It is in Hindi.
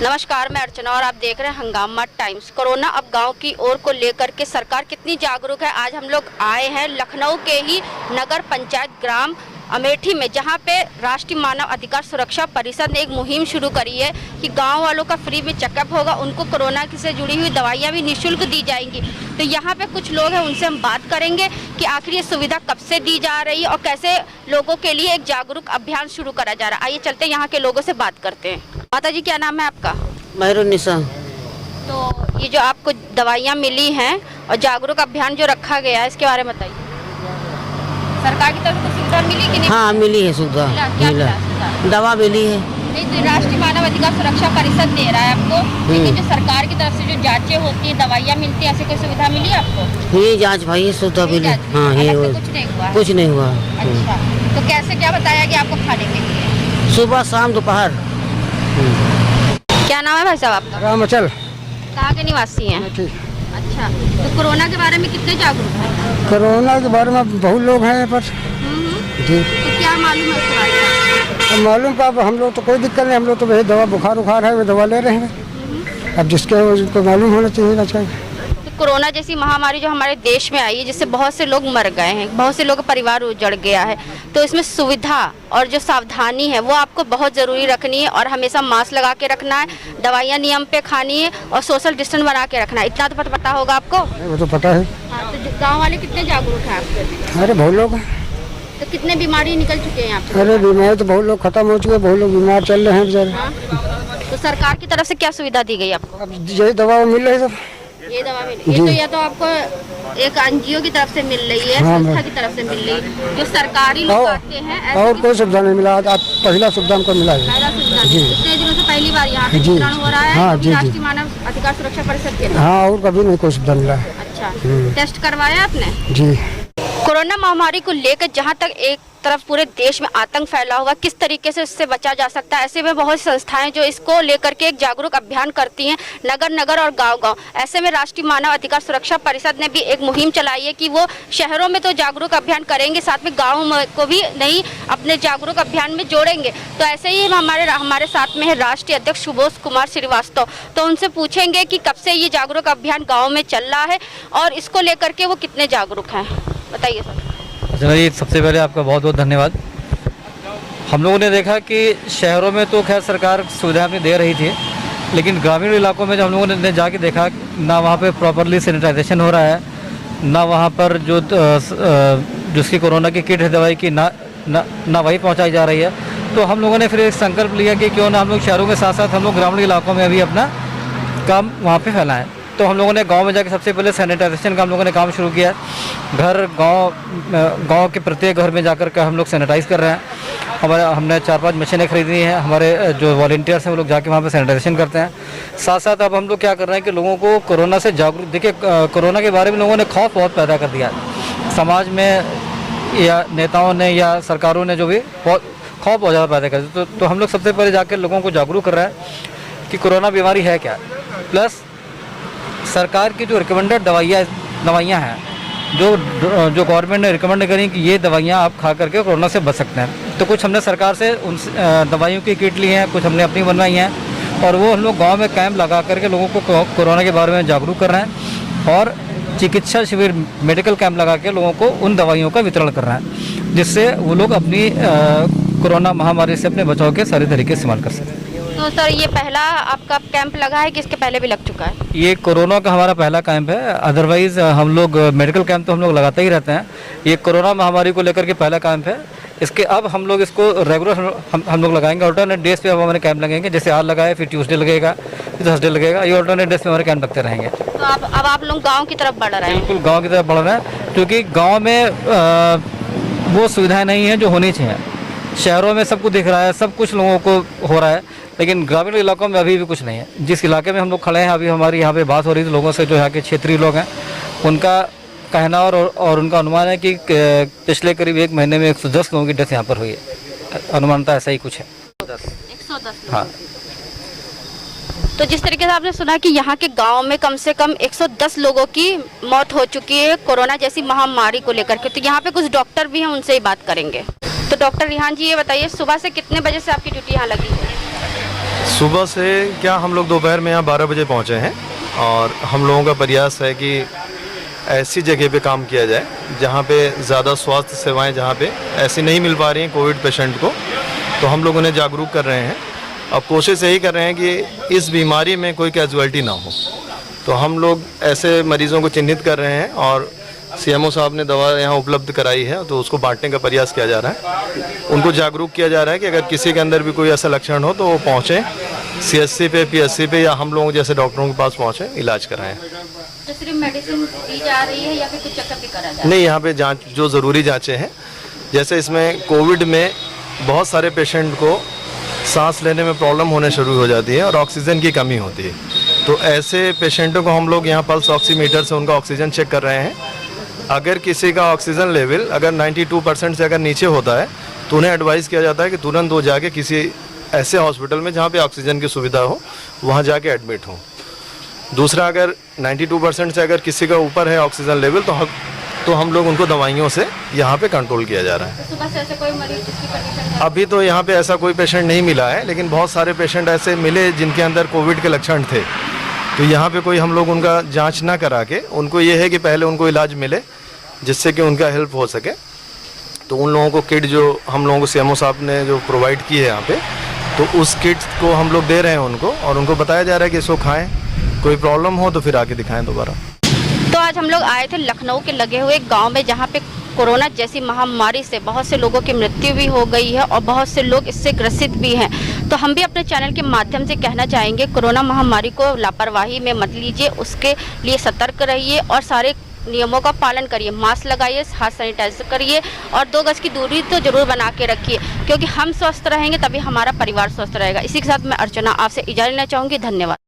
नमस्कार, मैं अर्चना और आप देख रहे हैं हंगामा टाइम्स। कोरोना अब गांव की ओर को लेकर के सरकार कितनी जागरूक है। आज हम लोग आए हैं लखनऊ के ही नगर पंचायत ग्राम अमेठी में, जहां पे राष्ट्रीय मानव अधिकार सुरक्षा परिषद ने एक मुहिम शुरू करी है कि गांव वालों का फ्री में चेकअप होगा, उनको कोरोना से जुड़ी हुई दवाइयां भी निःशुल्क दी जाएंगी। तो यहां पे कुछ लोग हैं, उनसे हम बात करेंगे कि आखिर ये सुविधा कब से दी जा रही है और कैसे लोगों के लिए एक जागरूक अभियान शुरू करा जा रहा है। आइए चलते हैं यहाँ के लोगों से बात करते हैं। माता जी, क्या नाम है आपका? महरुन्निसा। तो ये जो आपको दवाइयाँ मिली हैं और जागरूक अभियान जो रखा गया है, इसके बारे में बताइए। सरकार की तरफ से सुविधा मिली कि नहीं? हाँ, मिली है सुविधा। मिला दवा मिली है। नहीं, तो राष्ट्रीय मानव अधिकार सुरक्षा परिषद दे रहा है आपको, लेकिन जो सरकार की तरफ से जो जांचें होती है, दवाइयाँ मिलती है, ऐसी कोई सुविधा मिली आपको? ये जांच भाई सुविधा मिली। हाँ, ये कुछ नहीं हुआ। कुछ नहीं हुआ। अच्छा, तो कैसे क्या बताया कि आपको खाने के लिए? सुबह शाम दोपहर। क्या नाम है भाई साहब आपका? रामचल। कहाँ के निवासी हैं? अच्छा, तो कोरोना के बारे में कितने जागरूक हैं? कोरोना के बारे में बहुत लोग हैं यहाँ पर जी। तो क्या मालूम है उसके बारे में? अब मालूम का अब हम लोग तो कोई दिक्कत नहीं, हम लोग तो वही दवा बुखार उखार है वो दवा ले रहे हैं। अब जिसको मालूम होना चाहिए अच्छा। तो कोरोना जैसी महामारी जो हमारे देश में आई है, जिससे बहुत से लोग मर गए हैं, बहुत से लोगों का परिवार उजड़ गया है, तो इसमें सुविधा और जो सावधानी है वो आपको बहुत ज़रूरी रखनी है और हमेशा मास्क लगा के रखना है, दवाइयाँ नियम पे खानी है और सोशल डिस्टेंस बना के रखना है। इतना तो पता होगा आपको? वो तो पता है। हाँ, तो गाँव वाले कितने जागरूक हैं आपके? अरे बहुत लोग हैं। तो कितने बीमारी निकल चुके हैं यहाँ पे? अरे बीमार तो बहुत लोग खत्म हो चुके, बहुत लोग बीमार चल रहे हैं बेचारे। हाँ? तो सरकार की तरफ से क्या सुविधा दी गई आपको? अब यही दवा मिल रही सब। ये दवा मिल, ये तो या तो आपको एक एनजीओ की तरफ से मिल रही है, हाँ, संस्था की तरफ से मिल रही है, जो सरकारी लोग आते हैं ऐसे और कोई सुविधा नहीं मिला। आज पहला सुविधा हमको मिला है। पहला सुविधा जी। कितने दिनों से पहली बार यहाँ पे जी। वितरण हो रहा है? हाँ, जी, राष्ट्रीय मानव अधिकार सुरक्षा परिषद के। हाँ, और कभी नहीं कोई सुविधा मिला है। अच्छा, टेस्ट करवाया आपने? जी। कोरोना महामारी को लेकर जहां तक एक तरफ पूरे देश में आतंक फैला हुआ, किस तरीके से इससे बचा जा सकता है, ऐसे में बहुत सी संस्थाएं जो इसको लेकर के एक जागरूक अभियान करती हैं नगर नगर और गांव-गांव। ऐसे में राष्ट्रीय मानव अधिकार सुरक्षा परिषद ने भी एक मुहिम चलाई है कि वो शहरों में तो जागरूक अभियान करेंगे, साथ में गाँव को भी नई अपने जागरूक अभियान में जोड़ेंगे। तो ऐसे ही हमारे साथ में है राष्ट्रीय अध्यक्ष सुबोध कुमार श्रीवास्तव। तो उनसे पूछेंगे कि कब से ये जागरूक अभियान गाँव में चल रहा है और इसको लेकर के वो कितने जागरूक हैं, बताइए सर। अच्छा जी, सबसे पहले आपका बहुत बहुत धन्यवाद। हम लोगों ने देखा कि शहरों में तो खैर सरकार सुविधा अपनी दे रही थी, लेकिन ग्रामीण इलाकों में जब हम लोगों ने जाके देखा ना वहाँ पे प्रॉपरली सैनिटाइजेशन हो रहा है, ना वहाँ पर जो जिसकी कोरोना की किट है दवाई की ना वही पहुँचाई जा रही है। तो हम लोगों ने फिर एक संकल्प लिया कि क्यों ना हम लोग शहरों के साथ साथ हम लोग ग्रामीण इलाकों में भी अपना काम वहाँ पर फैलाएँ। तो हम लोगों ने गांव में जाके सबसे पहले सैनिटाइजेशन का हम लोगों ने काम शुरू किया। गांव के प्रत्येक घर में जाकर के हम लोग सैनिटाइज़ कर रहे हैं। हमने 4-5 मशीनें खरीदी हैं। हमारे जो वॉलंटियर्स हैं वो लोग जाके वहाँ पे सैनिटाइजेशन करते हैं। साथ साथ अब हम लोग क्या कर रहे हैं कि लोगों को कोरोना से जागरूक, देखिए कोरोना के बारे में लोगों ने खौफ बहुत पैदा कर दिया है समाज में, या नेताओं ने या सरकारों ने जो भी बहुत खौफ बहुत ज़्यादा पैदा कर दिया। तो हम लोग सबसे पहले जाकर लोगों को जागरूक कर रहे हैं कि कोरोना बीमारी है क्या, प्लस सरकार की जो रिकमेंडेड दवाइयाँ हैं जो गवर्नमेंट ने रिकमेंड करी कि ये दवाइयाँ आप खा करके कोरोना से बच सकते हैं। तो कुछ हमने सरकार से उन दवाइयों की किट ली हैं, कुछ हमने अपनी बनवाई हैं और वो हम लोग गांव में कैंप लगा करके लोगों को कोरोना के बारे में जागरूक कर रहे हैं और चिकित्सा शिविर मेडिकल कैंप लगा के लोगों को उन दवाइयों का वितरण कर रहे हैं, जिससे वो लोग अपनी कोरोना महामारी से अपने बचाव के सारे तरीके इस्तेमाल कर सकें। तो सर, ये पहला आपका कैंप लगा है कि इसके पहले भी लग चुका है? ये कोरोना का हमारा पहला कैंप है। अदरवाइज़ हम लोग मेडिकल कैंप तो हम लोग लगाते ही रहते हैं। ये कोरोना महामारी को लेकर के पहला कैंप है। इसके अब हम लोग इसको रेगुलर हम लोग लगाएंगे। अल्टरनेट डेज पे अब हमारे कैंप लगेंगे, जैसे आज लगाए फिर ट्यूसडे लगेगा, फिर थर्सडे लगेगा। ये अल्टरनेट डेज पे हमारे कैंप लगते रहेंगे। तो अब आप लोग गाँव की तरफ बढ़ रहे हैं? बिल्कुल गाँव की तरफ बढ़ रहे हैं, क्योंकि गाँव में वो सुविधाएँ नहीं हैं जो होनी चाहिए। शहरों में सब कुछ दिख रहा है, सब कुछ लोगों को हो रहा है, लेकिन ग्रामीण इलाकों में अभी भी कुछ नहीं है। जिस इलाके में हम लोग खड़े हैं, अभी हमारी यहाँ पे बात हो रही थी लोगों से जो यहाँ के क्षेत्रीय लोग हैं, उनका कहना और उनका अनुमान है कि पिछले करीब 1 महीने में 110 लोगों की डेथ यहाँ पर हुई है। अनुमानता ऐसा ही कुछ है। 110। हाँ। तो जिस तरीके से आपने सुना कि यहाँ के गांव में कम से कम 110 लोगों की मौत हो चुकी है कोरोना जैसी महामारी को लेकर के, तो यहाँ पे कुछ डॉक्टर भी हैं, उनसे ही बात करेंगे। तो डॉक्टर रिहान जी, ये बताइए सुबह से कितने बजे से आपकी ड्यूटी यहाँ लगी है? सुबह से क्या हम लोग दोपहर में यहाँ 12 बजे पहुँचे हैं और हम लोगों का प्रयास है कि ऐसी जगह पे काम किया जाए जहाँ पे ज़्यादा स्वास्थ्य सेवाएं जहाँ पे ऐसी नहीं मिल पा रही हैं कोविड पेशेंट को, तो हम लोग उन्हें जागरूक कर रहे हैं। अब कोशिश यही कर रहे हैं कि इस बीमारी में कोई कैजुअल्टी ना हो, तो हम लोग ऐसे मरीज़ों को चिन्हित कर रहे हैं और सीएमओ साहब ने दवा यहाँ उपलब्ध कराई है तो उसको बांटने का प्रयास किया जा रहा है। उनको जागरूक किया जा रहा है कि अगर किसी के अंदर भी कोई ऐसा लक्षण हो तो वो पहुँचें सीएससी पे, पीएससी पे या हम लोगों जैसे डॉक्टरों के पास पहुँचें, इलाज कराएं। तो सिर्फ मेडिसिन दी जा रही है या फिर कुछ चेकअप भी करा जा रहा है? नहीं, यहाँ पे जांच जो ज़रूरी जांचें हैं, जैसे इसमें कोविड में बहुत सारे पेशेंट को सांस लेने में प्रॉब्लम होने शुरू हो जाती है और ऑक्सीजन की कमी होती है, तो ऐसे पेशेंटों को हम लोग यहाँ पल्स ऑक्सीमीटर से उनका ऑक्सीजन चेक कर रहे हैं। अगर किसी का ऑक्सीजन लेवल अगर 92% से अगर नीचे होता है तो उन्हें एडवाइस किया जाता है कि तुरंत वो जाके किसी ऐसे हॉस्पिटल में जहाँ पे ऑक्सीजन की सुविधा हो वहाँ जाके एडमिट हो। दूसरा, अगर 92% से अगर किसी का ऊपर है ऑक्सीजन लेवल तो हम लोग उनको दवाइयों से यहाँ पे कंट्रोल किया जा रहा है। तो सुबह से ऐसे कोई मरीज जिसकी कंडीशन अभी तो यहाँ पे ऐसा कोई पेशेंट नहीं मिला है, लेकिन बहुत सारे पेशेंट ऐसे मिले जिनके अंदर कोविड के लक्षण थे, तो यहाँ पे कोई हम लोग उनका जांच ना करा के उनको ये है कि पहले उनको इलाज मिले जिससे कि उनका हेल्प हो सके। तो उन लोगों को किट जो हम लोगों को सीएमओ साहब ने जो प्रोवाइड की है यहाँ पे, तो उस किट को हम लोग दे रहे हैं उनको और उनको बताया जा रहा है कि इसको खाएं, कोई प्रॉब्लम हो तो फिर आके दिखाएं दोबारा। तो आज हम लोग आए थे लखनऊ के लगे हुए गांव में, जहां पे कोरोना जैसी महामारी से बहुत से लोगों की मृत्यु भी हो गई है और बहुत से लोग इससे ग्रसित भी हैं। तो हम भी अपने चैनल के माध्यम से कहना चाहेंगे, कोरोना महामारी को लापरवाही में मत लीजिए, उसके लिए सतर्क रहिए और सारे नियमों का पालन करिए। मास्क लगाइए, हाथ सैनिटाइज करिए और 2 गज की दूरी तो जरूर बना के रखिए, क्योंकि हम स्वस्थ रहेंगे तभी हमारा परिवार स्वस्थ रहेगा। इसी के साथ मैं अर्चना आपसे इजाज़त लेना चाहूँगी। धन्यवाद।